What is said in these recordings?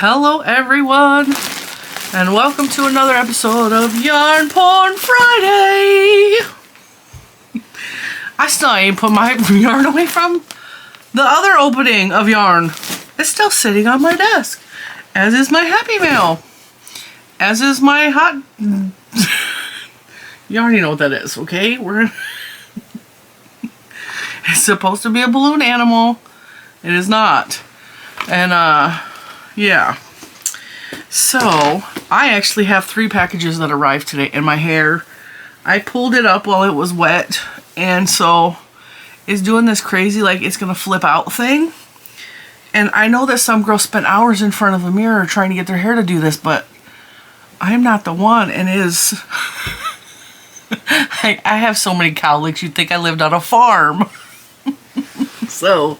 Hello everyone, and welcome to another episode of Yarn Porn Friday. I still ain't put my yarn away from the other opening of yarn. It's still sitting on my desk, as is my Happy Mail, as is my hot... You already know what that is, okay? It's supposed to be a balloon animal. It is not. And, yeah. So, I actually have 3 packages that arrived today in my hair. I pulled it up while it was wet, and so it's doing this crazy, like, it's gonna flip out thing. And I know that some girls spend hours in front of a mirror trying to get their hair to do this, but I'm not the one, and it is... I have so many cowlicks, you'd think I lived on a farm. So,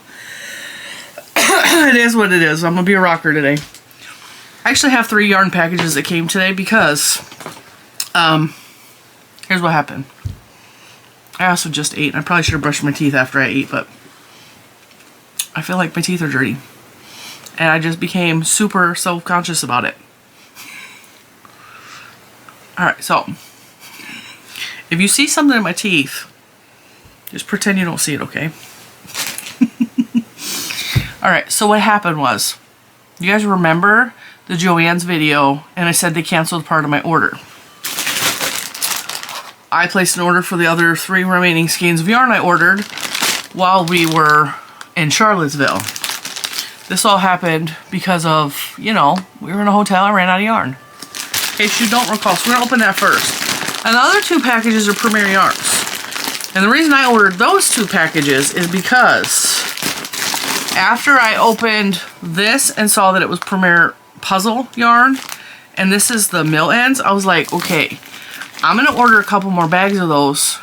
it is what it is. I'm gonna be a rocker today. I actually have 3 yarn packages that came today because, here's what happened. I also just ate, and I probably should have brushed my teeth after I ate, but I feel like my teeth are dirty. And I just became super self-conscious about it. Alright, so, if you see something in my teeth, just pretend you don't see it, okay? Alright, so what happened was, you guys remember the Joann's video, and I said they canceled part of my order. I placed an order for the other 3 remaining skeins of yarn I ordered while we were in Charlottesville. This all happened because of, you know, we were in a hotel, I ran out of yarn. In case you don't recall, so we're going to open that first. And the other 2 packages are Premier Yarns. And the reason I ordered those 2 packages is because after I opened this and saw that it was Premier Puzzle yarn, and this is the mill ends, I was like, okay, I'm going to order a couple more bags of those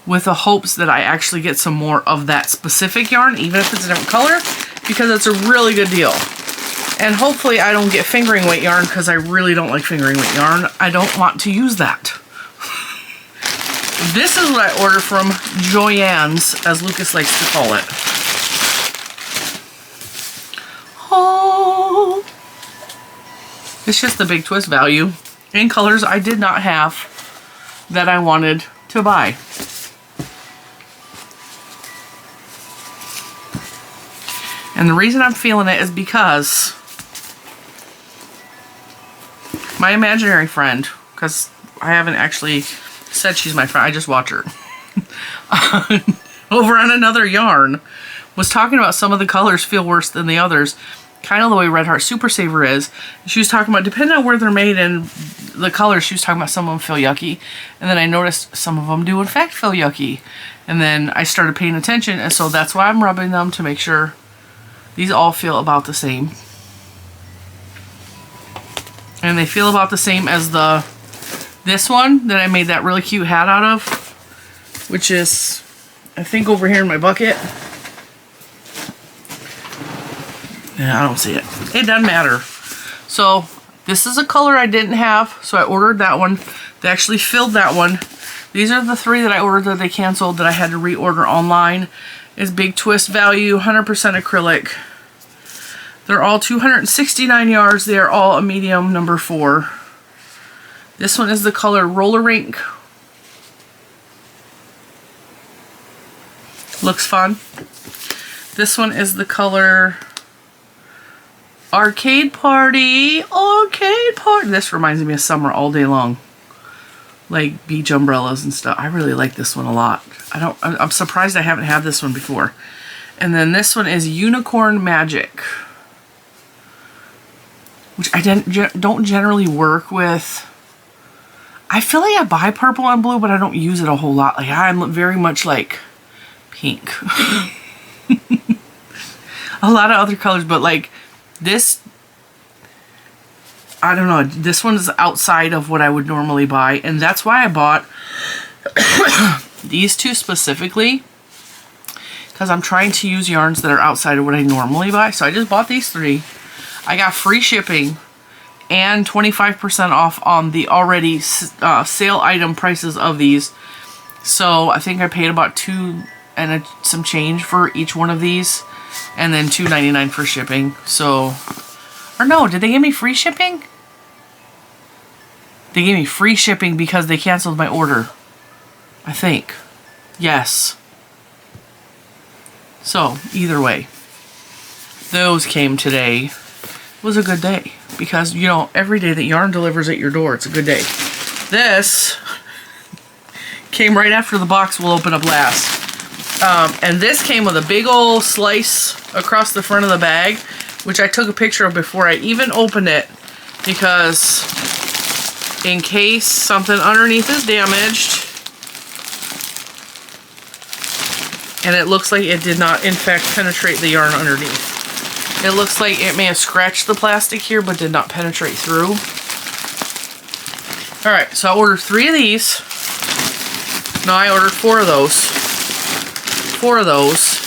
with the hopes that I actually get some more of that specific yarn, even if it's a different color, because it's a really good deal. And hopefully I don't get fingering weight yarn, because I really don't like fingering weight yarn. I don't want to use that. This is what I ordered from Joann's, as Lucas likes to call it. Oh, it's just the big twist value in colors I did not have that I wanted to buy. And the reason I'm feeling it is because my imaginary friend, because I haven't actually said she's my friend, I just watch her, over on another yarn, was talking about some of the colors feel worse than the others, kind of the way Red Heart Super Saver is. She was talking about, depending on where they're made and the colors, she was talking about some of them feel yucky, and then I noticed some of them do in fact feel yucky, and then I started paying attention, and so that's why I'm rubbing them to make sure these all feel about the same. And they feel about the same as this one that I made that really cute hat out of, which is, I think, over here in my bucket. Yeah, I don't see it. It doesn't matter. So, this is a color I didn't have, so I ordered that one. They actually filled that one. These are the 3 that I ordered that they canceled that I had to reorder online. It's big twist value, 100% acrylic. They're all 269 yards. They are all a medium number 4. This one is the color Roller Rink. Looks fun. This one is the color Arcade Party. Arcade Party. This reminds me of summer all day long. Like beach umbrellas and stuff. I really like this one a lot. I'm surprised I haven't had this one before. And then this one is Unicorn Magic, which I don't generally work with. I feel like I buy purple and blue, but I don't use it a whole lot. Like, I'm very much like pink. A lot of other colors, but like this, I don't know, this one is outside of what I would normally buy, and that's why I bought these 2 specifically, because I'm trying to use yarns that are outside of what I normally buy. So I just bought these 3. I got free shipping and 25% off on the already sale item prices of these. So I think I paid about $2 and some change for each one of these, and then $2.99 for shipping. So Or no, did they give me free shipping? They gave me free shipping because they canceled my order. I think. Yes. So, either way. Those came today. It was a good day. Because, you know, every day that yarn delivers at your door, it's a good day. This came right after the box we'll open up last. And this came with a big old slice across the front of the bag, which I took a picture of before I even opened it, because in case something underneath is damaged, and it looks like it did not in fact penetrate the yarn underneath. It looks like it may have scratched the plastic here but did not penetrate through. Alright, so I ordered 3 of these. No, I ordered 4 of those. 4 of those.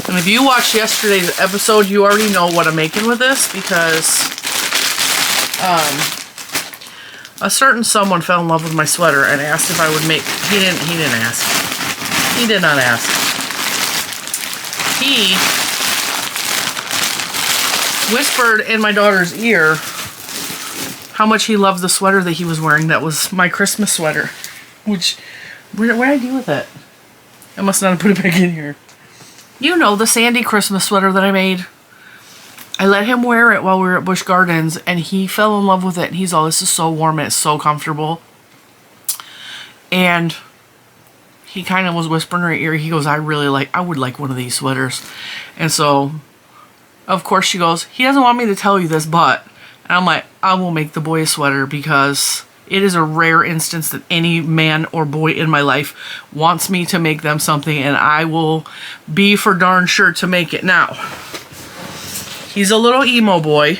And if you watched yesterday's episode, you already know what I'm making with this, because a certain someone fell in love with my sweater and asked if I would make... He didn't ask. He did not ask. He whispered in my daughter's ear how much he loved the sweater that he was wearing. That was my Christmas sweater. Which, where did I do with it? I must not have put it back in here. You know, the sandy Christmas sweater that I made. I let him wear it while we were at Busch Gardens, and he fell in love with it. And he's all, this is so warm and it's so comfortable. And he kind of was whispering in her ear. He goes, I would like one of these sweaters. And so, of course, she goes, he doesn't want me to tell you this, but... And I'm like, I will make the boy a sweater, because it is a rare instance that any man or boy in my life wants me to make them something, and I will be for darn sure to make it. Now, he's a little emo boy,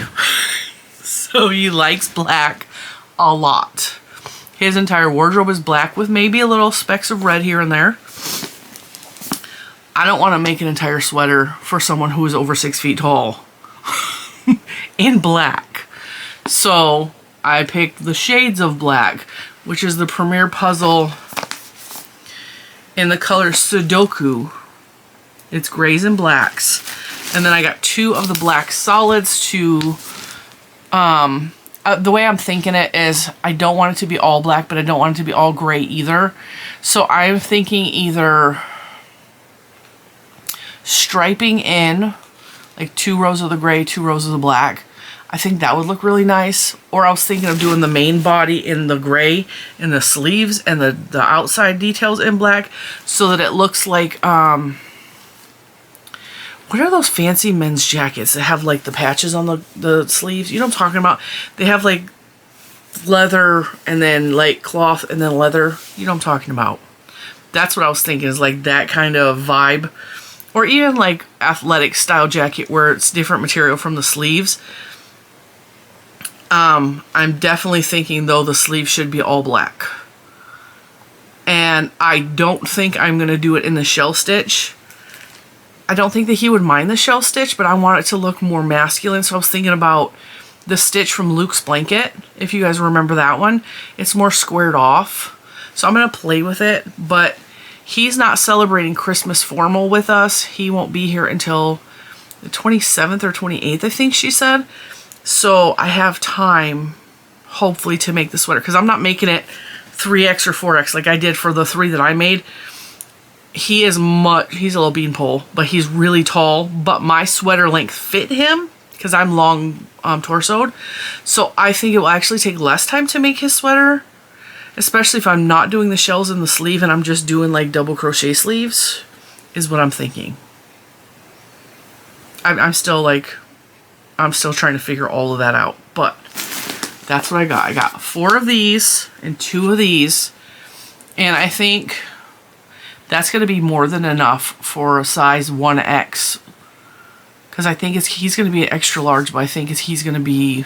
so he likes black a lot. His entire wardrobe is black with maybe a little specks of red here and there. I don't want to make an entire sweater for someone who is over 6 feet tall in black. So I picked the shades of black, which is the Premier Puzzle in the color Sudoku. It's grays and blacks. And then I got 2 of the black solids to, the way I'm thinking it is I don't want it to be all black, but I don't want it to be all gray either. So I'm thinking either striping in like 2 rows of the gray, 2 rows of the black. I think that would look really nice. Or I was thinking of doing the main body in the gray and the sleeves and the outside details in black, so that it looks like, what are those fancy men's jackets that have like the patches on the sleeves? You know what I'm talking about? They have like leather and then like cloth and then leather. You know what I'm talking about? That's what I was thinking, is like that kind of vibe. Or even like athletic style jacket where it's different material from the sleeves. I'm definitely thinking, though, the sleeve should be all black. And I don't think I'm going to do it in the shell stitch. I don't think that he would mind the shell stitch, but I want it to look more masculine. So I was thinking about the stitch from Luke's blanket, if you guys remember that one. It's more squared off. So I'm going to play with it, but he's not celebrating Christmas formal with us. He won't be here until the 27th or 28th, I think she said. So I have time, hopefully, to make the sweater, because I'm not making it 3X or 4X like I did for the 3 that I made. He's a little beanpole, but he's really tall, but my sweater length fit him because I'm long torsoed. So I think it will actually take less time to make his sweater, especially if I'm not doing the shells in the sleeve and I'm just doing like double crochet sleeves, is what I'm thinking. I'm still trying to figure all of that out, but that's what I got. I got 4 of these and 2 of these, and I think that's going to be more than enough for a size 1X, because I think he's going to be an extra large, but I think he's going to be,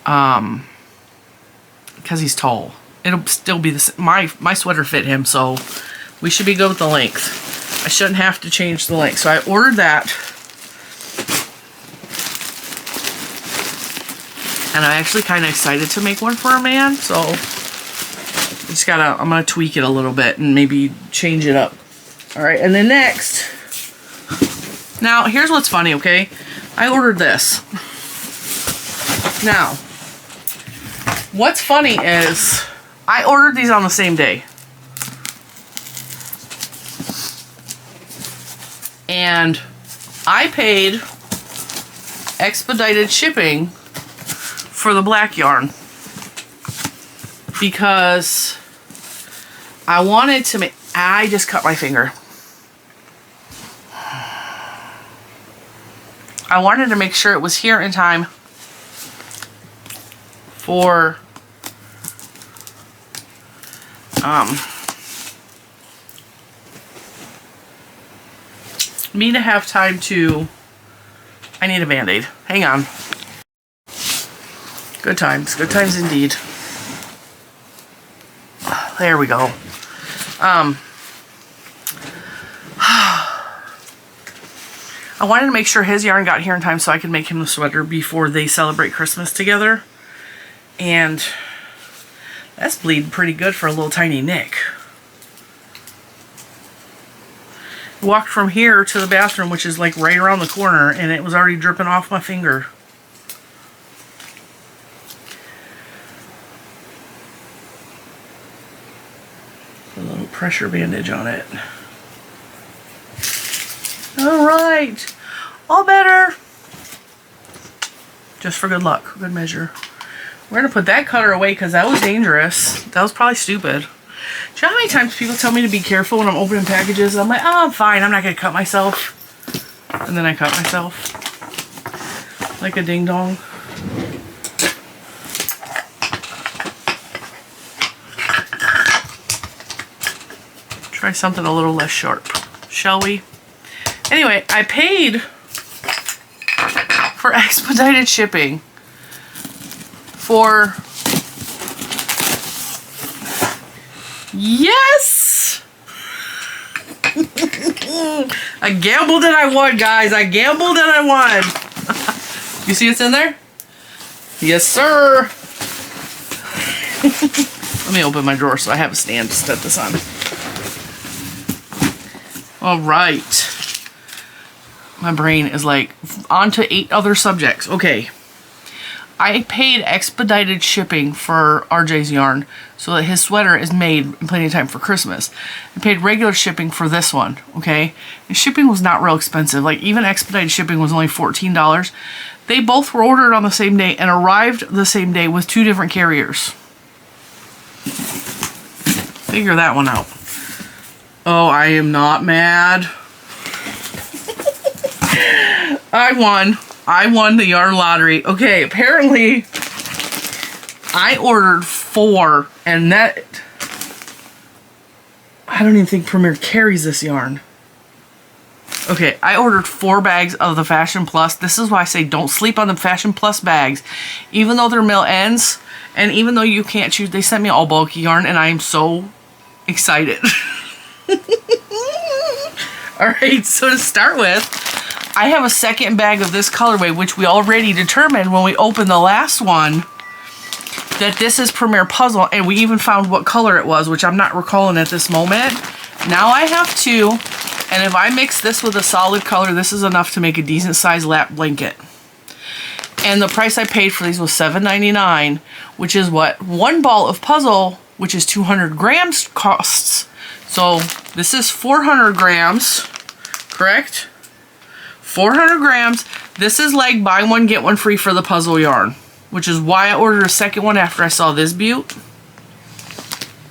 because he's tall. It'll still be my sweater fit him, so we should be good with the length. I shouldn't have to change the length. So I ordered that. And I'm actually kind of excited to make one for a man, so I'm gonna tweak it a little bit and maybe change it up. All right, and then next, now here's what's funny, okay? I ordered this. Now, what's funny is I ordered these on the same day. And I paid expedited shipping for the black yarn because I wanted to make, I just cut my finger. I wanted to make sure it was here in time for me to have time to, I need a Band-Aid. Hang on. Good times indeed. There we go. I wanted to make sure his yarn got here in time so I could make him the sweater before they celebrate Christmas together. And that's bleeding pretty good for a little tiny nick. Walked from here to the bathroom, which is like right around the corner, and it was already dripping off my finger. A little pressure bandage on it. Alright, all better. Just for good luck, good measure. We're going to put that cutter away because that was dangerous. That was probably stupid. Do you know how many times people tell me to be careful when I'm opening packages? I'm like, oh, I'm fine, I'm not going to cut myself. And then I cut myself. Like a ding dong. Try something a little less sharp, shall we? Anyway, I paid for expedited shipping for, yes! I gambled and I won, guys. I gambled and I won. You see what's in there? Yes, sir. Let me open my drawer so I have a stand to set this on. All right. My brain is like, on to 8 other subjects. Okay. I paid expedited shipping for RJ's yarn so that his sweater is made in plenty of time for Christmas. I paid regular shipping for this one, okay? And shipping was not real expensive. Like, even expedited shipping was only $14. They both were ordered on the same day and arrived the same day with 2 different carriers. Figure that one out. Oh, I am not mad. I won. I won the yarn lottery. Okay, apparently I ordered 4 and that, I don't even think Premier carries this yarn. Okay, I ordered 4 bags of the Fashion Plus. This is why I say don't sleep on the Fashion Plus bags. Even though they're mill ends and even though you can't choose, they sent me all bulky yarn and I am so excited. Alright, so to start with, I have a second bag of this colorway, which we already determined when we opened the last one that this is Premier Puzzle, and we even found what color it was, which I'm not recalling at this moment. Now I have 2, and if I mix this with a solid color, this is enough to make a decent sized lap blanket. And the price I paid for these was $7.99, which is what 1 ball of puzzle, which is 200 grams, costs. So this is 400 grams, correct? 400 grams. This is like buy one, get one free for the puzzle yarn, which is why I ordered a second one after I saw this beaut.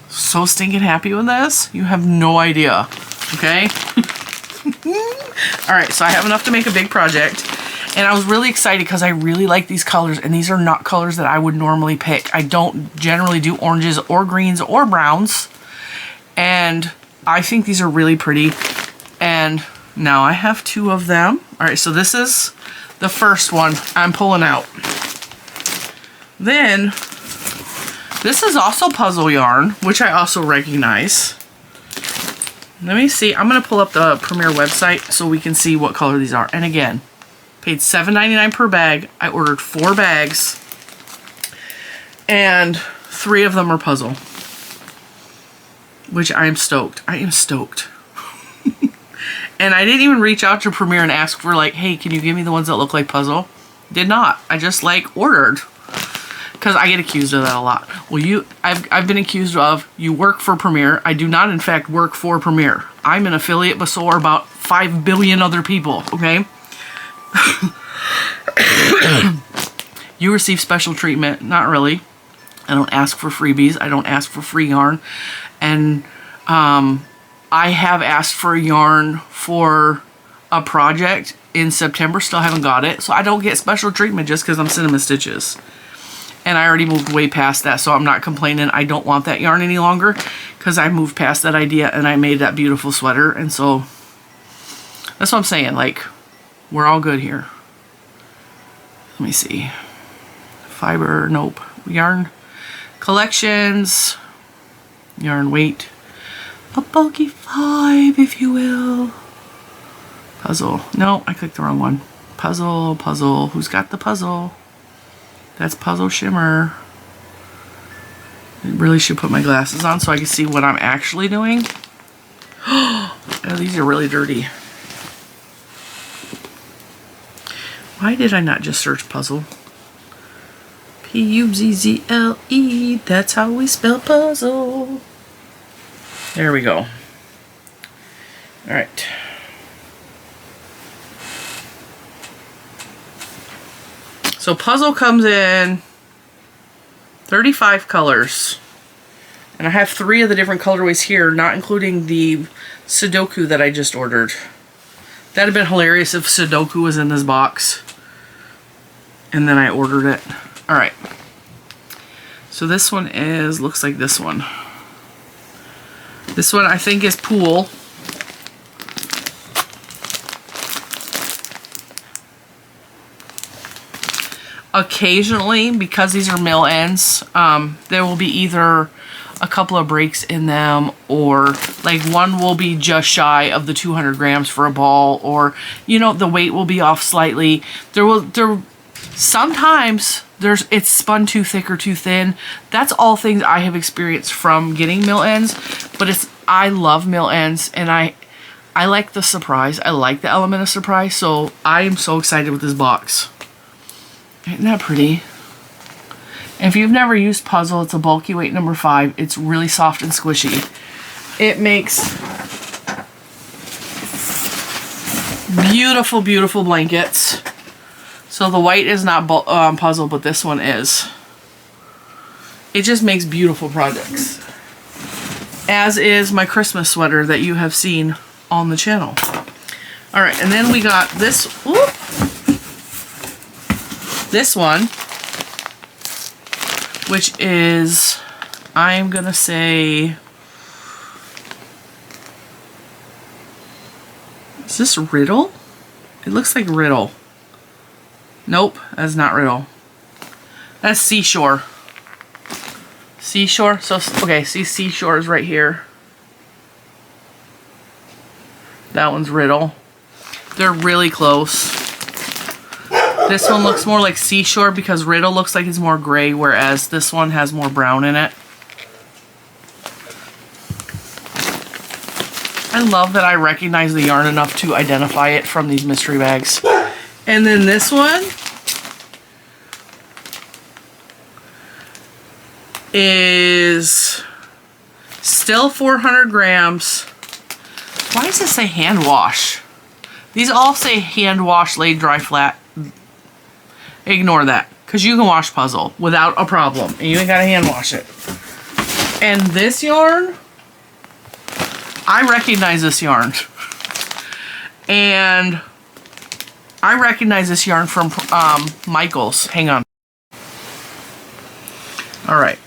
So stinking happy with this. You have no idea. Okay? Alright, so I have enough to make a big project. And I was really excited because I really like these colors, and these are not colors that I would normally pick. I don't generally do oranges or greens or browns. And I think these are really pretty. And now I have 2 of them. All right, so this is the first one I'm pulling out. Then, this is also puzzle yarn, which I also recognize. Let me see. I'm going to pull up the Premier website so we can see what color these are. And again, paid $7.99 per bag. I ordered 4 bags. And 3 of them are puzzle. Which I am stoked. I am stoked. And I didn't even reach out to Premier and ask for like, hey, can you give me the ones that look like puzzle? Did not. I just like ordered. Because I get accused of that a lot. Well, I've been accused of, you work for Premier. I do not, in fact, work for Premier. I'm an affiliate, but so are about 5 billion other people, okay? You receive special treatment. Not really. I don't ask for freebies. I don't ask for free yarn. And I have asked for a yarn for a project in September. Still haven't got it. So I don't get special treatment just because I'm Cinnamon Stitches. And I already moved way past that, so I'm not complaining. I don't want that yarn any longer because I moved past that idea and I made that beautiful sweater. And so that's what I'm saying. Like, we're all good here. Let me see. Fiber, nope. Yarn collections, yarn weight, a bulky 5, if you will. Puzzle. No, I clicked the wrong one. Puzzle, puzzle. Who's got the puzzle? That's Puzzle Shimmer. I really should put my glasses on so I can see what I'm actually doing. Oh, these are really dirty. Why did I not just search puzzle? P-U-Z-Z-L-E. That's how we spell puzzle. There we go. All right. So puzzle comes in 35 colors. And I have 3 of the different colorways here, not including the Sudoku that I just ordered. That'd have been hilarious if Sudoku was in this box. And then I ordered it. Alright. So this one is, looks like this one. This one I think is Pool. Occasionally, because these are mill ends, there will be either a couple of breaks in them, or like one will be just shy of the 200 grams for a ball, or you know, the weight will be off slightly. Sometimes it's spun too thick or too thin. That's all things I have experienced from getting mill ends, but I love mill ends, and I like the surprise. I like the element of surprise, so I am so excited with this box. Isn't that pretty? And if you've never used puzzle, it's a bulky weight number 5. It's really soft and squishy. It makes beautiful, beautiful blankets. So the white is not puzzle, but this one is. It just makes beautiful projects. As is my Christmas sweater that you have seen on the channel. All right, and then we got this. Whoop, this one, which is, I'm gonna say, is this Riddle? It looks like Riddle. Nope, that's not Riddle. That's Seashore. Seashore, so, okay, see, Seashore is right here. That one's Riddle. They're really close. This one looks more like Seashore because Riddle looks like it's more gray, whereas this one has more brown in it. I love that I recognize the yarn enough to identify it from these mystery bags. And then this one is still 400 grams. Why does it say hand wash? These all say hand wash, laid dry flat. Ignore that, because you can wash puzzle without a problem, and you ain't got to hand wash it. And this yarn, I recognize this yarn. And I recognize this yarn from Michael's. Hang on. All right.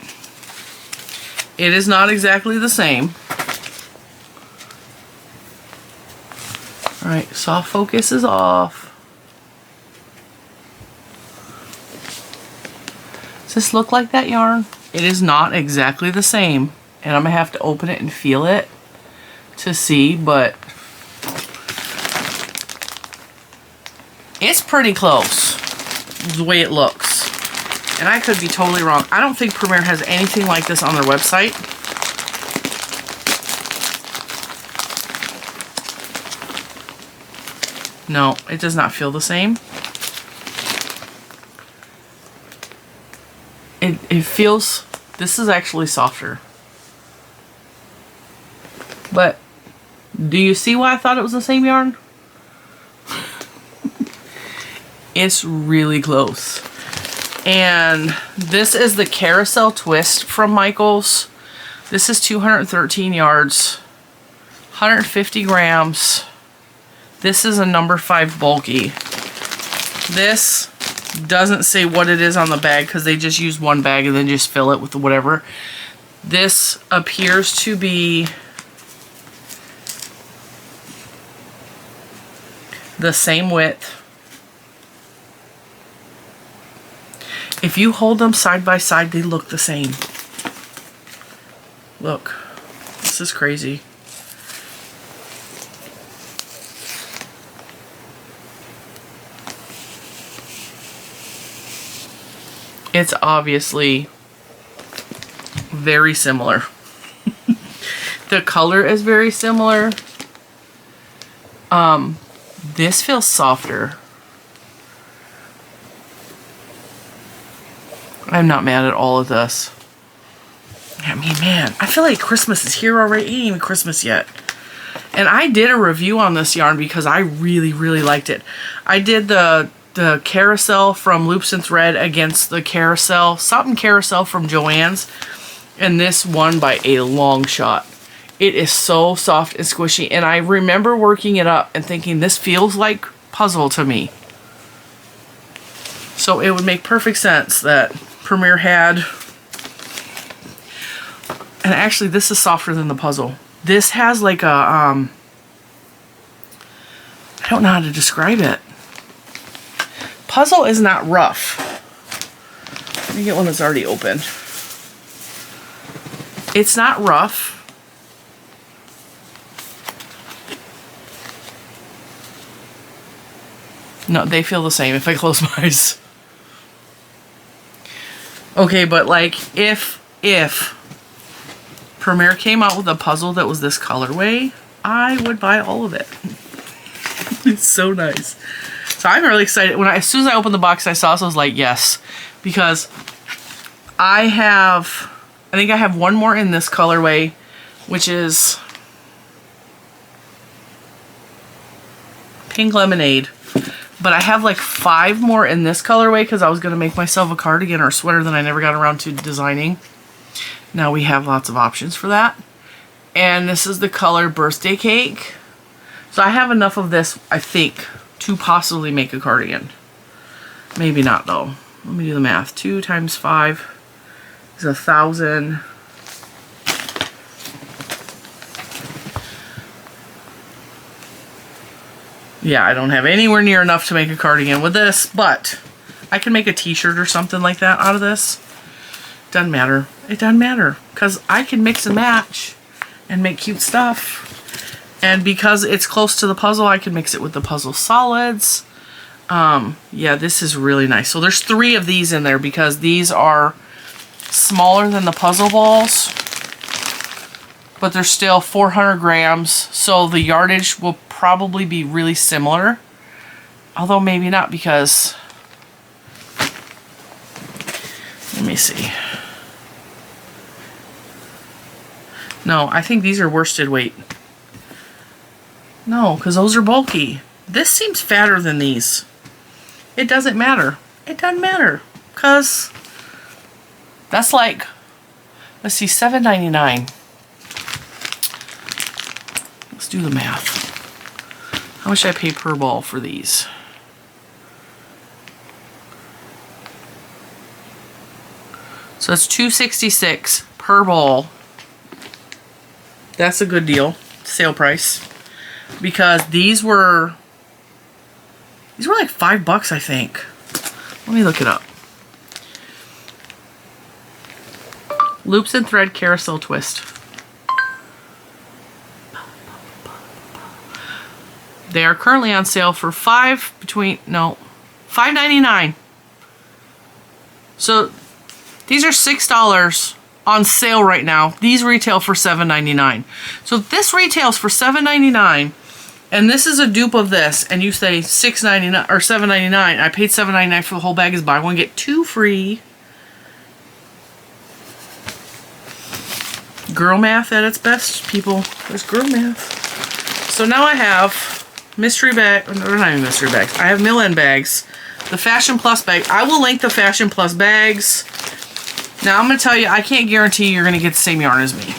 It is not exactly the same. All right, soft focus is off. Does this look like that yarn? It is not exactly the same, and I'm gonna have to open it and feel it to see, but it's pretty close the way it looks. And I could be totally wrong. I don't think Premier has anything like this on their website. No, it does not feel the same. It feels, this is actually softer. But do you see why I thought it was the same yarn? It's really close. And this is the Carousel Twist from Michaels. This is 213 yards, 150 grams. This is a number 5 bulky. This doesn't say what it is on the bag because they just use one bag and then just fill it with whatever. This appears to be the same width. If you hold them side by side, they look the same. Look, this is crazy. It's obviously very similar. The color is very similar. This feels softer. I'm not mad at all of this. I mean, man, I feel like Christmas is here already. It ain't even Christmas yet. And I did a review on this yarn because I really, really liked it. I did the carousel from Loops and Thread against the carousel, something carousel from Joann's. And this won by a long shot. It is so soft and squishy. And I remember working it up and thinking, this feels like puzzle to me. So it would make perfect sense that Premier had. And actually, this is softer than the puzzle. This has like a, I don't know how to describe it. Puzzle is not rough. Let me get one that's already open. It's not rough. No, they feel the same if I close my eyes. Okay, but like if Premier came out with a puzzle that was this colorway, I would buy all of it. It's so nice. So I'm really excited. As soon as I opened the box, I saw this, I was like, yes. Because I think I have one more in this colorway, which is Pink Lemonade. But I have like 5 more in this colorway because I was going to make myself a cardigan or a sweater that I never got around to designing. Now we have lots of options for that. And this is the color Birthday Cake. So I have enough of this, I think, to possibly make a cardigan. Maybe not though. Let me do the math. 2 times 5 is 1,000. Yeah, I don't have anywhere near enough to make a cardigan with this, but I can make a t-shirt or something like that out of this. Doesn't matter. It doesn't matter because I can mix and match and make cute stuff. And because it's close to the puzzle, I can mix it with the puzzle solids. Yeah, this is really nice. So there's 3 of these in there because these are smaller than the puzzle balls, but they're still 400 grams. So the yardage will probably be really similar, although maybe not because, let me see. No, I think these are worsted weight. No, because those are bulky. This seems fatter than these. It doesn't matter. It doesn't matter because that's like, let's see, $7.99. Let's do the math. How much I pay per ball for these? So it's $2.66 per ball. That's a good deal, sale price, because these were like $5, I think. Let me look it up. Loops and Thread Carousel Twist. They are currently on sale for $5.99. So these are $6 on sale right now. These retail for $7.99. So if this retails for $7.99, And this is a dupe of this, and you say $6.99 or $7.99. I paid $7.99 for the whole bag. Is buy one get two free. Girl math at its best, people. There's girl math. So now I have mystery bag. They're not even mystery bags. I have Mill End bags. The Fashion Plus bag. I will link the Fashion Plus bags. Now I'm going to tell you, I can't guarantee you're going to get the same yarn as me.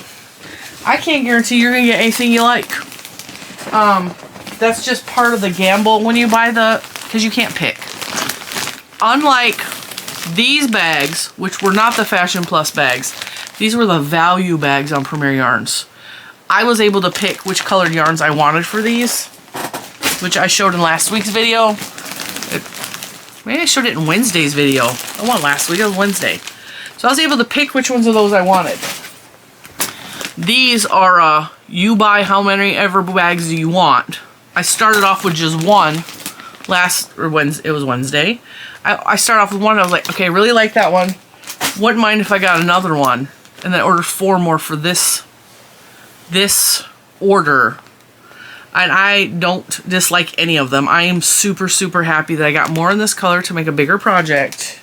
I can't guarantee you're going to get anything you like. That's just part of the gamble when you buy because you can't pick. Unlike these bags, which were not the Fashion Plus bags, these were the value bags on Premier Yarns. I was able to pick which colored yarns I wanted for these, which I showed in last week's video. Maybe I showed it in Wednesday's video. I won last week, it was Wednesday. So I was able to pick which ones of those I wanted. These are, you buy how many ever bags do you want. I started off with just one it was Wednesday. I started off with one, I was like, okay, I really like that one. Wouldn't mind if I got another one. And then ordered 4 more for this order. And I don't dislike any of them. I am super, super happy that I got more in this color to make a bigger project.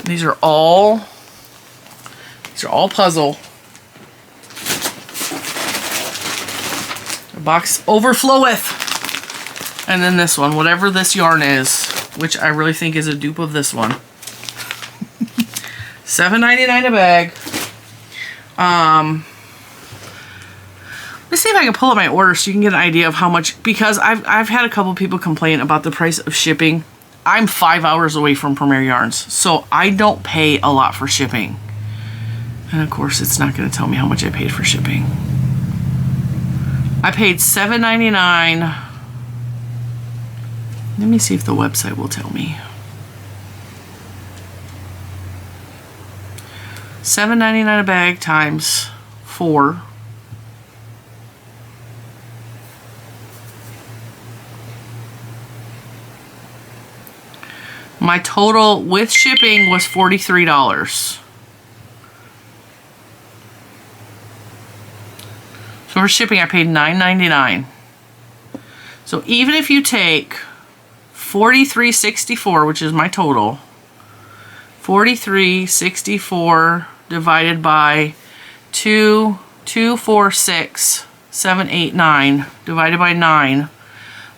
These are all puzzle. The box overfloweth. And then this one, whatever this yarn is, which I really think is a dupe of this one. $7.99 a bag. Let's see if I can pull up my order so you can get an idea of how much, because I've had a couple people complain about the price of shipping. I'm 5 hours away from Premier Yarns, so I don't pay a lot for shipping. And of course, it's not going to tell me how much I paid for shipping. I paid $7.99. Let me see if the website will tell me. $7.99 a bag times 4. My total with shipping was $43. So for shipping, I paid $9.99. So even if you take $43.64, which is my total, $43.64 divided by 2,246,789 divided by 9,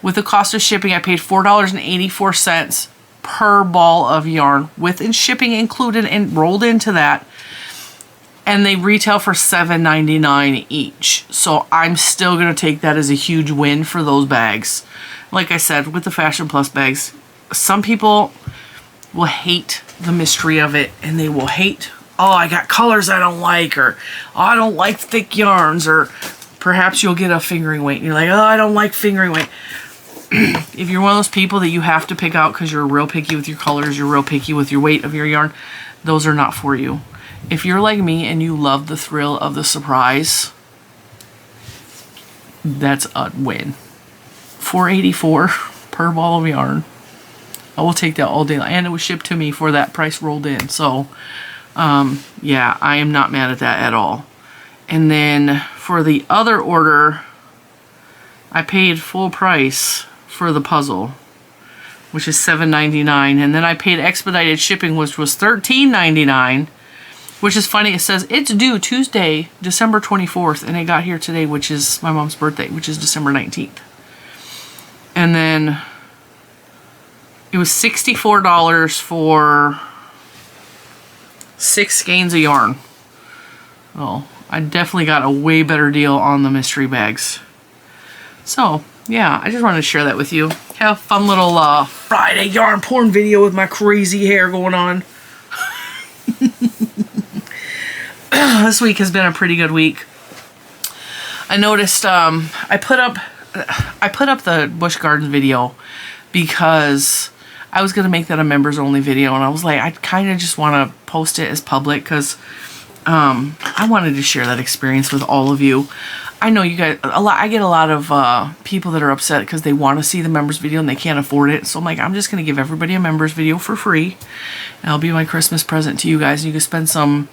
with the cost of shipping, I paid $4.84 per ball of yarn, with shipping included and rolled into that. And they retail for $7.99 each. So I'm still going to take that as a huge win for those bags. Like I said, with the Fashion Plus bags, some people will hate the mystery of it, and they will hate, oh, I got colors I don't like, or oh, I don't like thick yarns, or perhaps you'll get a fingering weight and you're like, oh, I don't like fingering weight. If you're one of those people that you have to pick out because you're real picky with your colors, you're real picky with your weight of your yarn, those are not for you. If you're like me and you love the thrill of the surprise, that's a win. $4.84 per ball of yarn. I will take that all day. And it was shipped to me for that price rolled in. So, yeah, I am not mad at that at all. And then for the other order, I paid full price for the puzzle, which is $7.99. And then I paid expedited shipping, which was $13.99. Which is funny, it says it's due Tuesday, December 24th, and it got here today, which is my mom's birthday, which is December 19th. And then it was $64 for 6 skeins of yarn. Oh, I definitely got a way better deal on the mystery bags. So, yeah, I just wanted to share that with you. Have a fun little Friday yarn porn video with my crazy hair going on. This week has been a pretty good week. I noticed I put up the Bush Gardens video because I was gonna make that a members only video, and I was like, I kind of just want to post it as public because I wanted to share that experience with all of you. I know you guys I get a lot of people that are upset because they want to see the members video and they can't afford it. So I'm like, I'm just gonna give everybody a members video for free. And it'll be my Christmas present to you guys, and you can spend some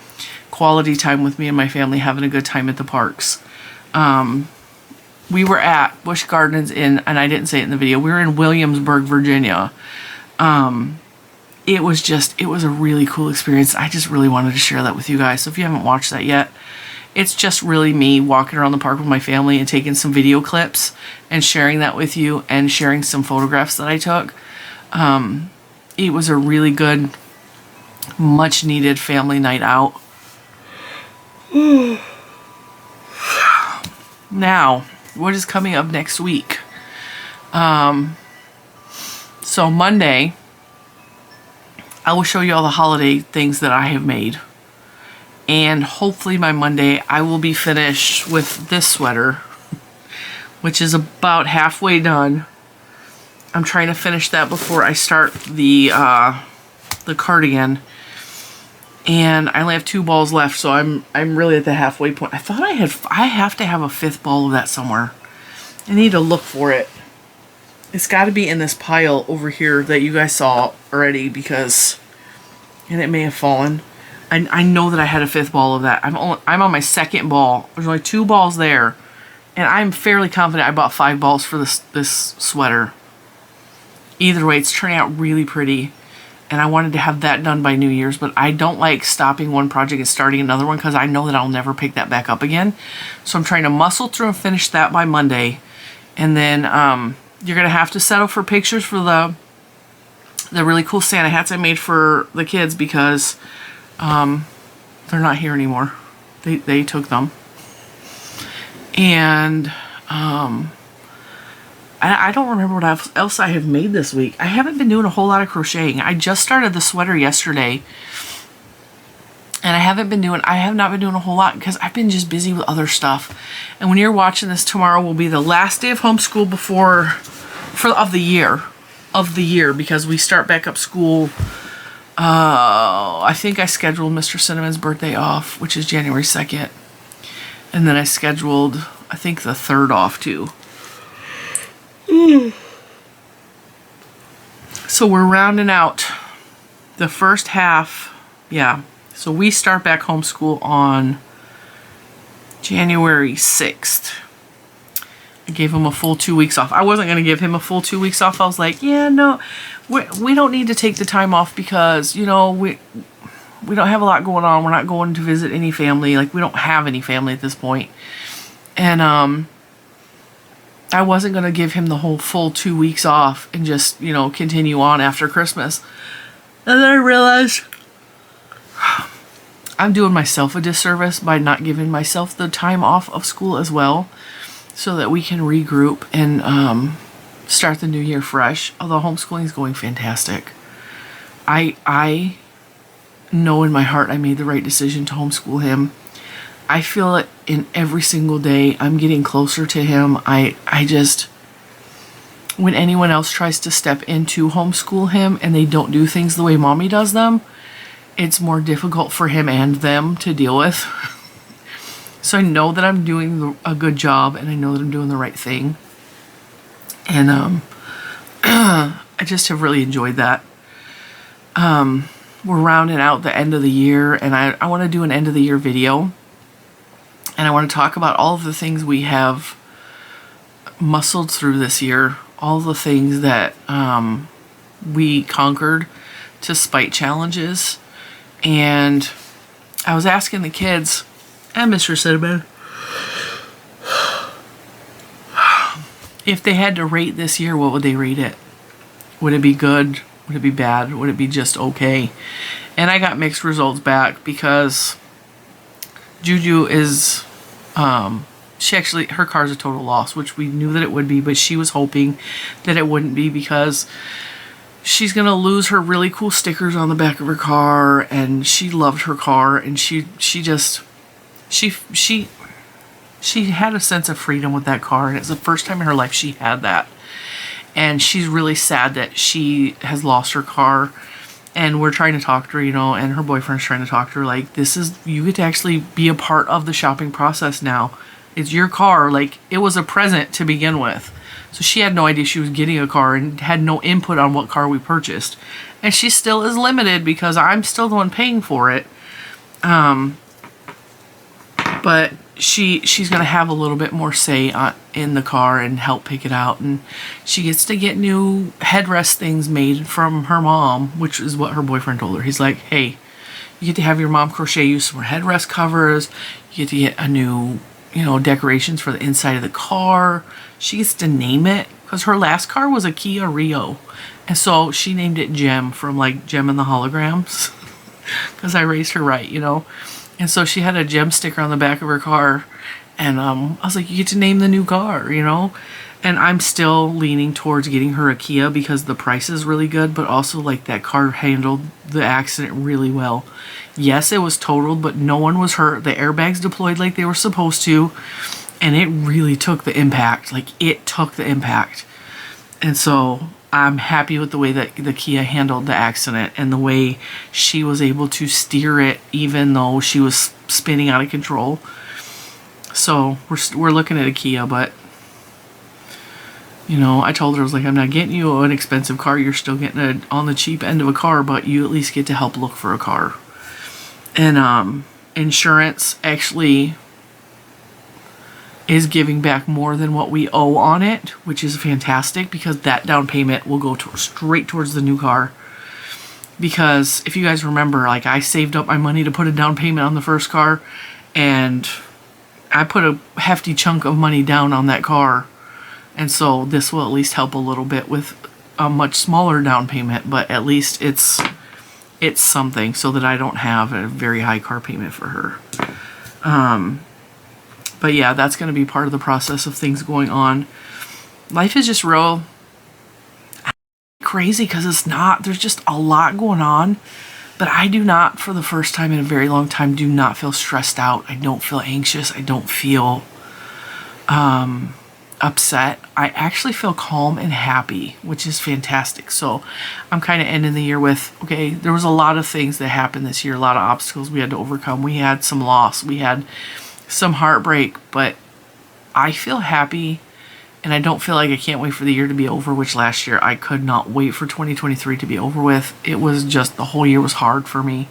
quality time with me and my family having a good time at the parks. we were at Busch Gardens and I didn't say it in the video, we were in Williamsburg, Virginia. It was a really cool experience. I just really wanted to share that with you guys. So if you haven't watched that yet, it's just really me walking around the park with my family and taking some video clips and sharing that with you and sharing some photographs that I took. It was a really good, much needed family night out. Now, what is coming up next week? So Monday, I will show you all the holiday things that I have made. And hopefully by Monday, I will be finished with this sweater, which is about halfway done. I'm trying to finish that before I start the cardigan. And I only have 2 balls left, so I'm really at the halfway point. I thought I have to have a 5th ball of that somewhere. I need to look for it. It's got to be in this pile over here that you guys saw already, because, and it may have fallen. I know that I had a 5th ball of that. I'm on my 2nd ball. There's only 2 balls there, and I'm fairly confident I bought 5 balls for this sweater. Either way, it's turning out really pretty, and I wanted to have that done by New Year's, but I don't like stopping one project and starting another one because I know that I'll never pick that back up again. So I'm trying to muscle through and finish that by Monday, and then you're gonna have to settle for pictures for the really cool Santa hats I made for the kids, because they're not here anymore. They took them. And I don't remember what else I have made this week. I haven't been doing a whole lot of crocheting. I just started the sweater yesterday, and I have not been doing a whole lot because I've been just busy with other stuff. And when you're watching this, tomorrow will be the last day of homeschool of the year, because we start back up school. I think I scheduled Mr. Cinnamon's birthday off, which is January 2nd. And then I scheduled, I think, the 3rd off too. So we're rounding out the first half. Yeah. So we start back homeschool on January 6th. I gave him a full 2 weeks off. I wasn't going to give him a full 2 weeks off. I was like, yeah, no, we don't need to take the time off because, you know, we don't have a lot going on. We're not going to visit any family. Like, we don't have any family at this point. And I wasn't going to give him the whole full 2 weeks off and just, you know, continue on after Christmas. And then I realized I'm doing myself a disservice by not giving myself the time off of school as well, so that we can regroup and start the new year fresh. Although homeschooling is going fantastic. I know in my heart I made the right decision to homeschool him. I feel it in every single day. I'm getting closer to him. I just, when anyone else tries to step into homeschool him and they don't do things the way mommy does them, it's more difficult for him and them to deal with. So I know that I'm doing a good job, and I know that I'm doing the right thing. And I just have really enjoyed that. We're rounding out the end of the year, and I want to do an end of the year video. And I want to talk about all of the things we have muscled through this year. All the things that we conquered to spite challenges. And I was asking the kids, and Mr. Cinnamon, if they had to rate this year, what would they rate it? Would it be good? Would it be bad? Would it be just okay? And I got mixed results back because Juju is, her car's a total loss, which we knew that it would be, but she was hoping that it wouldn't be because she's going to lose her really cool stickers on the back of her car, and she loved her car, and she had a sense of freedom with that car, and it's the first time in her life she had that. And she's really sad that she has lost her car, and we're trying to talk to her, you know, and her boyfriend's trying to talk to her, like, you get to actually be a part of the shopping process now. It's your car. Like, it was a present to begin with. So she had no idea she was getting a car and had no input on what car we purchased. And she still is limited because I'm still the one paying for it. But she's gonna have a little bit more say in the car and help pick it out, and she gets to get new headrest things made from her mom, which is what her boyfriend told her. He's like, hey, you get to have your mom crochet you some more headrest covers, you get to get a new, you know, decorations for the inside of the car. She gets to name it, because her last car was a Kia Rio, and so she named it Gem, from like Gem and the Holograms, because I raised her right, you know. And so she had a gem sticker on the back of her car. And I was like, you get to name the new car, you know? And I'm still leaning towards getting her a Kia because the price is really good. But also, like, that car handled the accident really well. Yes, it was totaled, but no one was hurt. The airbags deployed like they were supposed to. And it really took the impact. Like, it took the impact. And so I'm happy with the way that the Kia handled the accident and the way she was able to steer it even though she was spinning out of control. So we're looking at a Kia, but you know, I told her, I was like, I'm not getting you an expensive car. You're still getting on the cheap end of a car, but you at least get to help look for a car. And insurance actually is giving back more than what we owe on it, which is fantastic, because that down payment will go straight towards the new car. Because if you guys remember, like, I saved up my money to put a down payment on the first car, and I put a hefty chunk of money down on that car, and so this will at least help a little bit with a much smaller down payment, but at least it's something, so that I don't have a very high car payment for her. But yeah, that's going to be part of the process of things going on. Life is just real crazy because it's not. There's just a lot going on. But I do not, for the first time in a very long time, do not feel stressed out. I don't feel anxious. I don't feel upset. I actually feel calm and happy, which is fantastic. So I'm kind of ending the year with, okay, there was a lot of things that happened this year, a lot of obstacles we had to overcome. We had some loss. We had some heartbreak, but I feel happy, and I don't feel like I can't wait for the year to be over, which last year I could not wait for 2023 to be over with. It was just, the whole year was hard for me.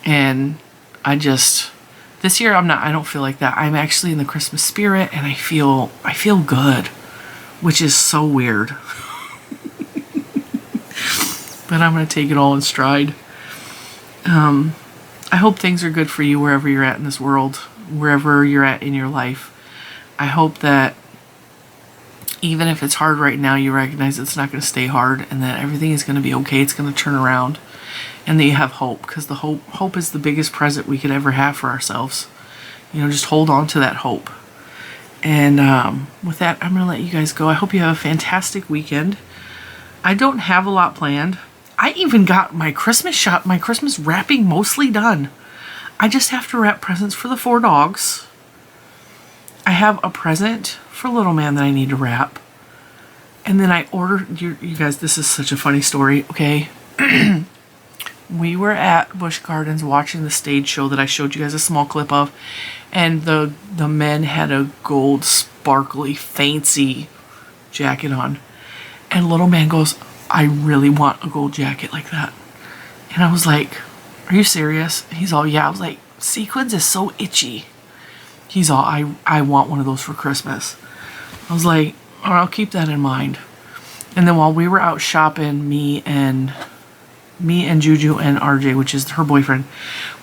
And this year I don't feel like that. I'm actually in the Christmas spirit, and I feel good, which is so weird. But I'm going to take it all in stride. I hope things are good for you wherever you're at in this world, wherever you're at in your life. I hope that even if it's hard right now, you recognize it's not going to stay hard, and that everything is going to be okay. It's going to turn around, and that you have hope, because the hope is the biggest present we could ever have for ourselves. You know, just hold on to that hope. And with that, I'm going to let you guys go. I hope you have a fantastic weekend. I don't have a lot planned. I even got my Christmas wrapping mostly done. I just have to wrap presents for the 4 dogs. I have a present for little man that I need to wrap. And then I ordered, you guys, this is such a funny story, okay? We were at Busch Gardens watching the stage show that I showed you guys a small clip of. And the men had a gold, sparkly, fancy jacket on. And little man goes, I really want a gold jacket like that. And I was like, are you serious? He's all, yeah. I was like, sequins is so itchy. He's all, I want one of those for Christmas. I was like, all right, I'll keep that in mind. And then while we were out shopping, me and Juju and RJ, which is her boyfriend,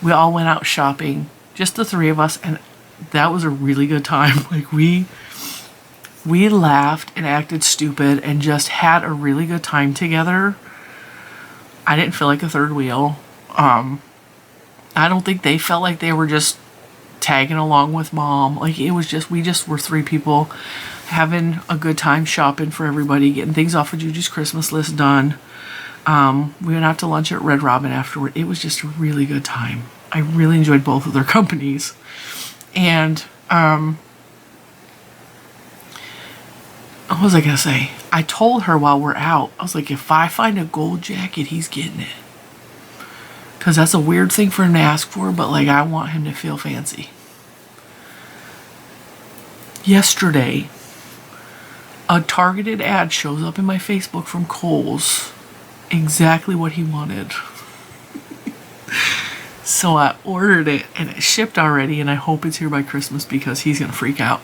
we all went out shopping, just the 3 of us, and that was a really good time. Like, we laughed and acted stupid and just had a really good time together. I didn't feel like a third wheel. I don't think they felt like they were just tagging along with mom. Like, it was just, we just were 3 people having a good time shopping for everybody, getting things off of Juju's Christmas list done. We went out to lunch at Red Robin afterward. It was just a really good time. I really enjoyed both of their companies. And what was I gonna say? I told her while we're out, I was like, if I find a gold jacket, he's getting it. Because that's a weird thing for him to ask for, but like, I want him to feel fancy. Yesterday, a targeted ad shows up in my Facebook from Kohl's. Exactly what he wanted. So I ordered it and it shipped already, and I hope it's here by Christmas because he's going to freak out.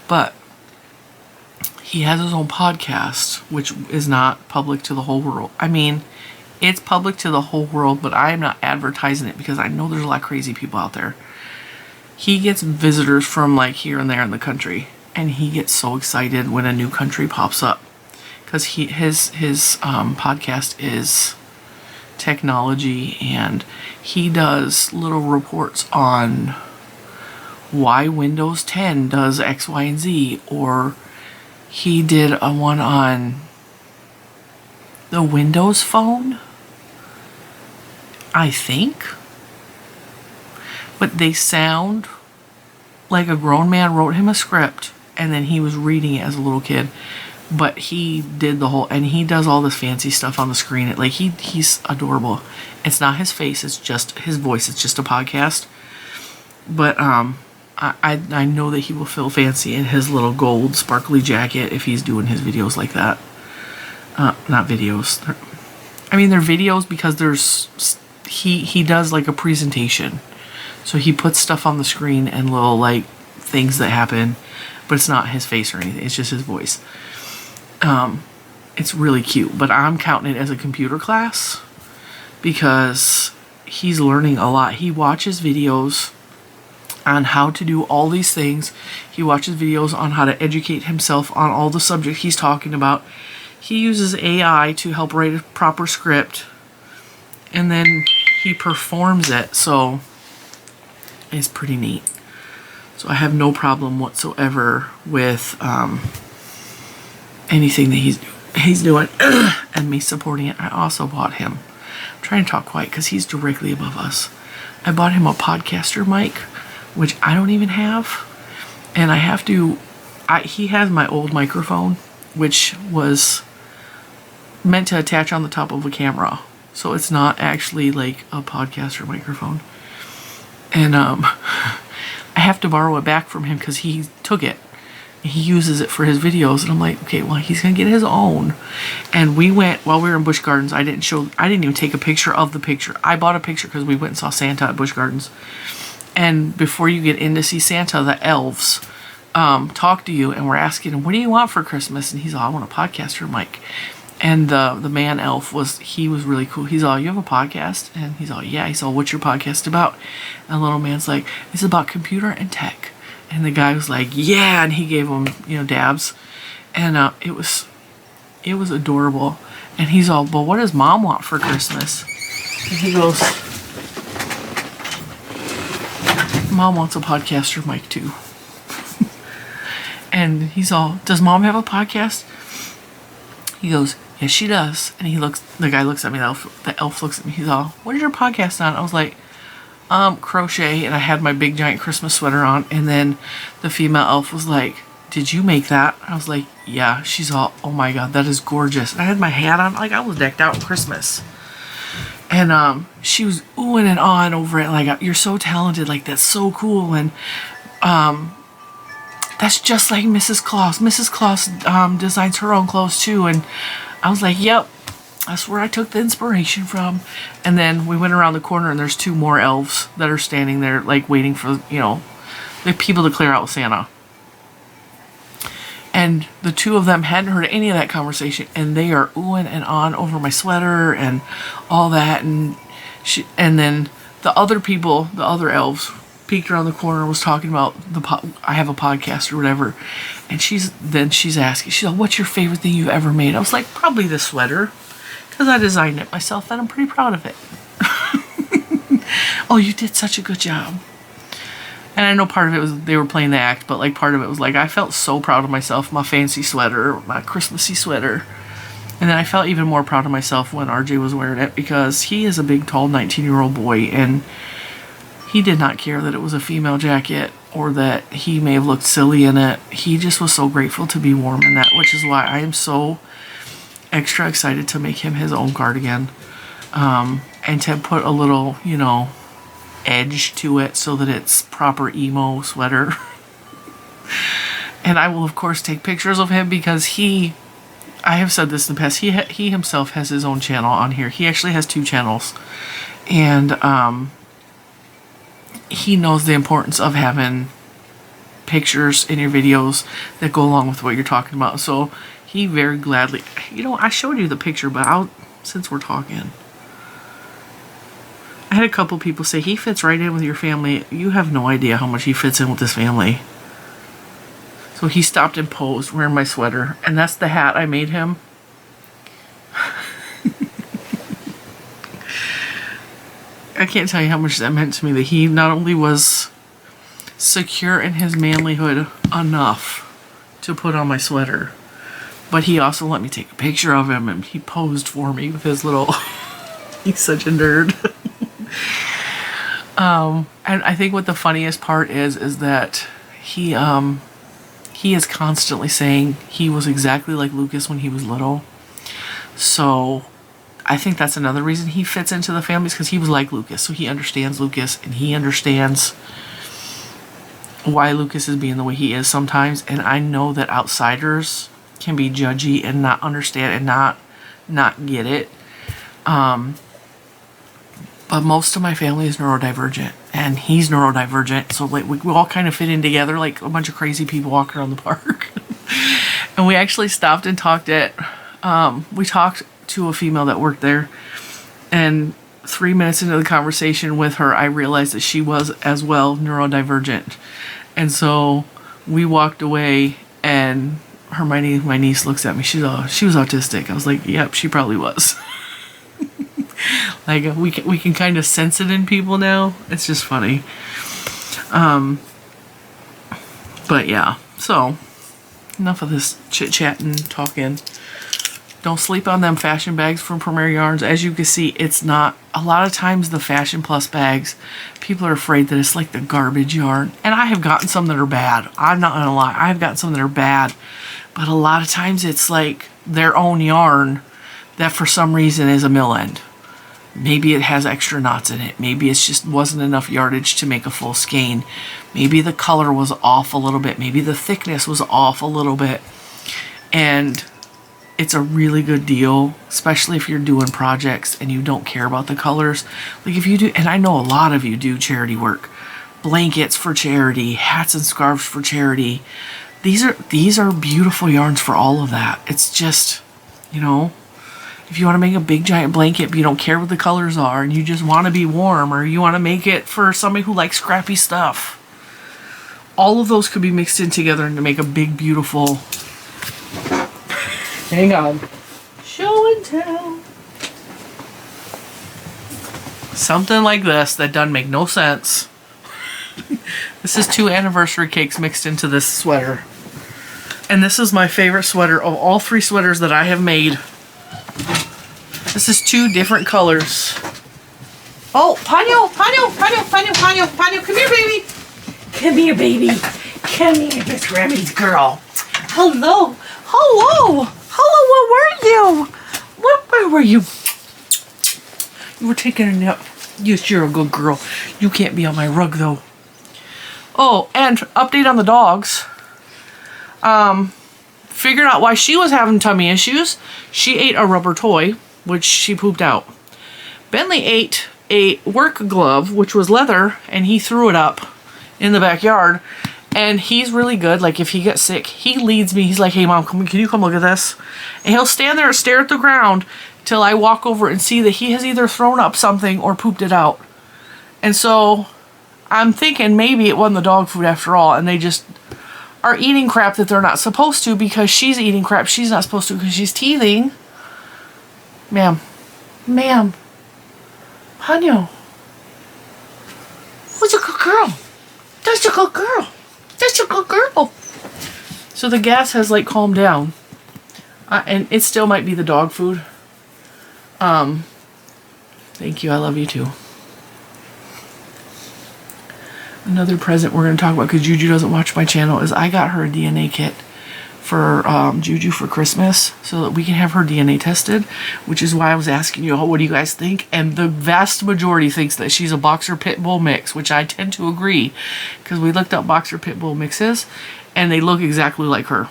But he has his own podcast, which is not public to the whole world. I mean, it's public to the whole world, but I am not advertising it because I know there's a lot of crazy people out there. He gets visitors from like here and there in the country, and he gets so excited when a new country pops up because his podcast is technology, and he does little reports on why Windows 10 does X, Y, and Z, or he did a one on the Windows Phone, I think. But they sound like a grown man wrote him a script and then he was reading it as a little kid. But he did the whole, and he does all this fancy stuff on the screen. Like he's adorable. It's not his face, it's just his voice. It's just a podcast. But I know that he will feel fancy in his little gold sparkly jacket if he's doing his videos like that. Not videos. I mean, they're videos because he does like a presentation. So he puts stuff on the screen and little like things that happen, but it's not his face or anything. It's just his voice. It's really cute, but I'm counting it as a computer class because he's learning a lot. He watches videos on how to do all these things. He watches videos on how to educate himself on all the subjects he's talking about. He uses AI to help write a proper script, and then he performs it, so it's pretty neat. So I have no problem whatsoever with anything that he's doing and me supporting it. I also bought him, I'm trying to talk quiet because he's directly above us. I bought him a podcaster mic, which I don't even have, and I have to, he has my old microphone, which was meant to attach on the top of a camera, so it's not actually like a podcaster microphone. And I have to borrow it back from him because he took it. He uses it for his videos, and I'm like, okay, well, he's gonna get his own. And we went, while we were in Busch Gardens, I didn't even take a picture of the picture. I bought a picture because we went and saw Santa at Busch Gardens. And before you get in to see Santa, the elves talk to you and we're asking him, what do you want for Christmas? And he's all, I want a podcaster mic. And the man elf was really cool. He's all, you have a podcast? And he's all, yeah. He's all, what's your podcast about? And the little man's like, it's about computer and tech. And the guy was like, yeah. And he gave him, dabs. And it was adorable. And he's all, well, what does mom want for Christmas? And he goes, mom wants a podcaster mic too. And he's all, does mom have a podcast? He goes, yes, she does. And the guy looks at me, the elf looks at me, he's all, what is your podcast on? I was like, crochet, and I had my big giant Christmas sweater on, and then the female elf was like, did you make that? I was like, yeah. She's all, oh my god, that is gorgeous. And I had my hat on, like I was decked out in Christmas. And she was oohing and ahhing over it, like, you're so talented, like, that's so cool. And that's just like Mrs. Claus. Mrs. Claus designs her own clothes too. And I was like, yep, that's where I took the inspiration from. And then we went around the corner and there's two more elves that are standing there, like waiting for, the people to clear out with Santa. And the two of them hadn't heard any of that conversation, and they are oohing and ahhing over my sweater and all that. And then the other people, the other elves, peeked around the corner and was talking about I have a podcast or whatever. And she's asking, she's like, what's your favorite thing you've ever made? I was like, probably this sweater, because I designed it myself and I'm pretty proud of it. Oh, you did such a good job. And I know part of it was they were playing the act, but like part of it was like I felt so proud of myself, my fancy sweater, my Christmassy sweater. And then I felt even more proud of myself when RJ was wearing it, because he is a big, tall 19-year-old boy, and he did not care that it was a female jacket or that he may have looked silly in it. He just was so grateful to be warm in that, which is why I am so extra excited to make him his own cardigan. And to put a little, edge to it so that it's proper emo sweater. And I will, of course, take pictures of him because I have said this in the past, he himself has his own channel on here. He actually has 2 channels. And he knows the importance of having pictures in your videos that go along with what you're talking about. So he very gladly, you know, I showed you the picture, but since we're talking, I had a couple people say he fits right in with your family. You have no idea how much he fits in with this family. So he stopped and posed wearing my sweater, and that's the hat I made him. I can't tell you how much that meant to me, that he not only was secure in his manlyhood enough to put on my sweater, but he also let me take a picture of him, and he posed for me with his little he's such a nerd. And I think what the funniest part is that he is constantly saying he was exactly like Lucas when he was little. So I think that's another reason he fits into the family, is because he was like Lucas. So he understands Lucas, and he understands why Lucas is being the way he is sometimes. And I know that outsiders can be judgy and not understand and not get it. But most of my family is neurodivergent, and he's neurodivergent. So like we all kind of fit in together like a bunch of crazy people walking around the park. And we actually stopped and talked we talked to a female that worked there, and 3 minutes into the conversation with her, I realized that she was as well neurodivergent. And so we walked away, and my niece looks at me. She was autistic. I was like, yep, she probably was. Like we can kind of sense it in people now. It's just funny. But yeah, so enough of this chit chatting, talking. Don't sleep on them fashion bags from Premier Yarns. As you can see, it's not, a lot of times the Fashion Plus bags, people are afraid that it's like the garbage yarn. And I have gotten some that are bad. I'm not gonna lie, I've gotten some that are bad. But a lot of times it's like their own yarn that for some reason is a mill end. Maybe it has extra knots in it. Maybe it's just wasn't enough yardage to make a full skein. Maybe the color was off a little bit. Maybe the thickness was off a little bit. And it's a really good deal, especially if you're doing projects and you don't care about the colors. Like if you do, and I know a lot of you do charity work, blankets for charity, hats and scarves for charity. These are beautiful yarns for all of that. It's just, you know, if you want to make a big giant blanket but you don't care what the colors are and you just want to be warm, or you want to make it for somebody who likes scrappy stuff, all of those could be mixed in together and to make a big beautiful, hang on, show and tell, something like this that doesn't make no sense. This is 2 anniversary cakes mixed into this sweater, and this is my favorite sweater of all 3 sweaters that I have made. This is 2 different colors. Oh, Poncho, come here, baby. Come here, baby. Come here, Miss Remy's girl. Hello. Where were you? Where were you? You were taking a nap. Yes, you're a good girl. You can't be on my rug, though. Oh, and update on the dogs. Figured out why she was having tummy issues. She ate a rubber toy, which she pooped out. Bentley ate a work glove, which was leather, and he threw it up in the backyard. And he's really good. Like, if he gets sick, he leads me. He's like, hey, Mom, can you come look at this? And he'll stand there and stare at the ground till I walk over and see that he has either thrown up something or pooped it out. And so I'm thinking maybe it wasn't the dog food after all, and they just are eating crap that they're not supposed to because she's eating crap she's not supposed to because she's teething. Ma'am. Poncho. Who's a good girl? That's a good girl. So the gas has like calmed down. And it still might be the dog food. Thank you. I love you too. Another present we're going to talk about, because Juju doesn't watch my channel, is I got her a DNA kit for Juju for Christmas so that we can have her DNA tested, which is why I was asking you, what do you guys think? And the vast majority thinks that she's a Boxer Pit Bull mix, which I tend to agree, because we looked up Boxer Pit Bull mixes and they look exactly like her.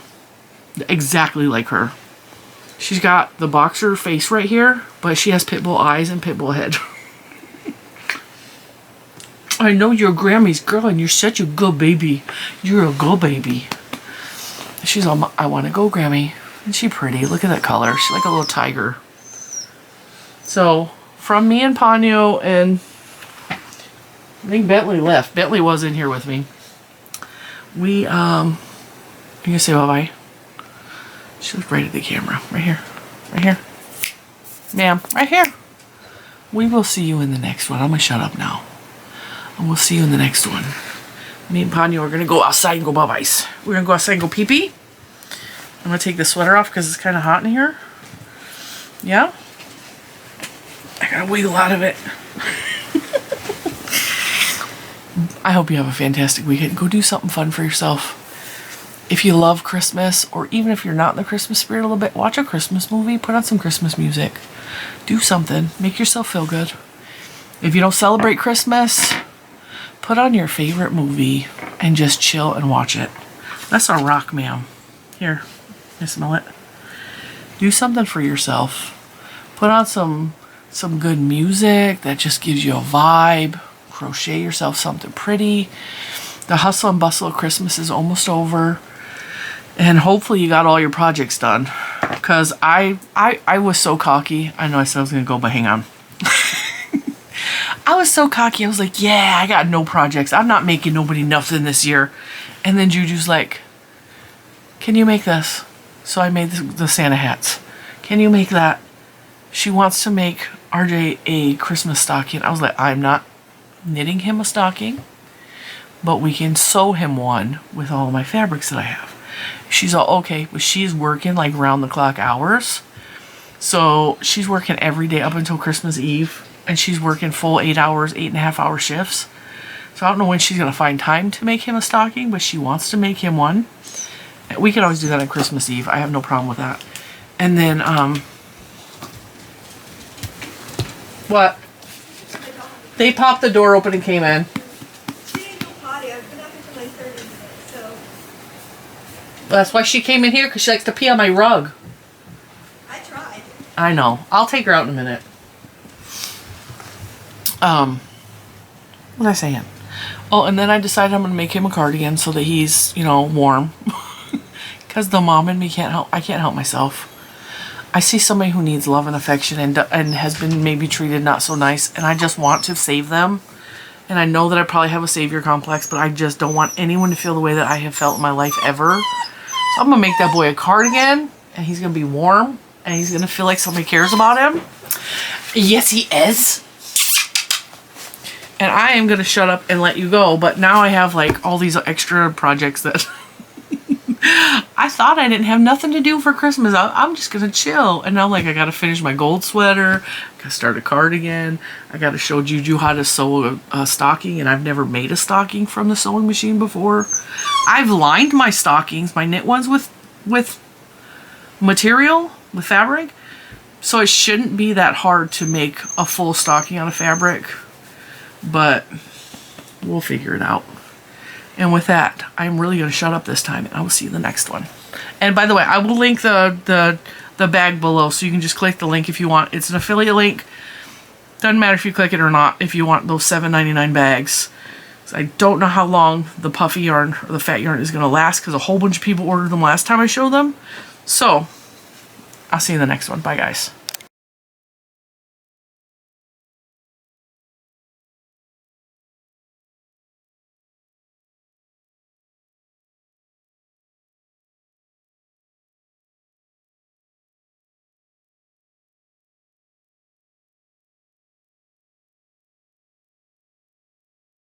Exactly like her. She's got the boxer face right here, but she has Pit Bull eyes and Pit Bull head. I know you're Grammy's girl and you're such a good baby. You're a good baby. She's all, I want to go, Grammy. Isn't she pretty? Look at that color. She's like a little tiger. So, from me and Ponyo, and I think Bentley left. Bentley was in here with me. We, you gonna say bye-bye? She looked right at the camera. Right here. Right here. Ma'am, right here. We will see you in the next one. I'm gonna shut up now. And we'll see you in the next one. Me and Ponyo are gonna go outside and go bye-byes. We're gonna go outside and go pee-pee. I'm gonna take the sweater off because it's kind of hot in here. Yeah? I gotta wiggle out of it. I hope you have a fantastic weekend. Go do something fun for yourself. If you love Christmas, or even if you're not in the Christmas spirit a little bit, watch a Christmas movie, put on some Christmas music. Do something. Make yourself feel good. If you don't celebrate Christmas, put on your favorite movie and just chill and watch it. That's a rock, ma'am. Here, you smell it? Do something for yourself. Put on some good music that just gives you a vibe. Crochet yourself something pretty. The hustle and bustle of Christmas is almost over. And hopefully you got all your projects done. Because I was so cocky. I know I said I was going to go, but hang on. I was so cocky. I was like, yeah, I got no projects. I'm not making nobody nothing this year. And then Juju's like, can you make this? So I made the Santa hats. Can you make that? She wants to make RJ a Christmas stocking. I was like, I'm not knitting him a stocking, but we can sew him one with all my fabrics that I have. She's all okay, but she's working like round the clock hours. So she's working every day up until Christmas Eve, and she's working full 8 hours, 8.5 hour shifts. So I don't know when she's gonna find time to make him a stocking, but she wants to make him one. We can always do that on Christmas Eve. I have no problem with that. And then what? They popped the door open and came in. She didn't go potty. I've been up until like 30 minutes, so. That's why she came in here, because she likes to pee on my rug. I tried. I know. I'll take her out in a minute. What was I saying? Oh, and then I decided I'm going to make him a cardigan so that he's, you know, warm. Because the mom in me I can't help myself. I see somebody who needs love and affection and has been maybe treated not so nice, and I just want to save them. And I know that I probably have a savior complex, but I just don't want anyone to feel the way that I have felt in my life ever. So I'm going to make that boy a cardigan, and he's going to be warm, and he's going to feel like somebody cares about him. Yes, he is. And I am going to shut up and let you go, but now I have like all these extra projects that... I thought I didn't have nothing to do for Christmas. I'm just gonna chill. And now, like, I gotta finish my gold sweater. I gotta start a cardigan. I gotta show Juju how to sew a stocking, and I've never made a stocking from the sewing machine before. I've lined my stockings, my knit ones, with material, with fabric. So it shouldn't be that hard to make a full stocking out of fabric. But we'll figure it out. And with that, I'm really going to shut up this time, and I will see you in the next one. And by the way, I will link the bag below, so you can just click the link if you want. It's an affiliate link. Doesn't matter if you click it or not, if you want those $7.99 bags. So I don't know how long the puffy yarn or the fat yarn is going to last, because a whole bunch of people ordered them last time I showed them. So, I'll see you in the next one. Bye, guys.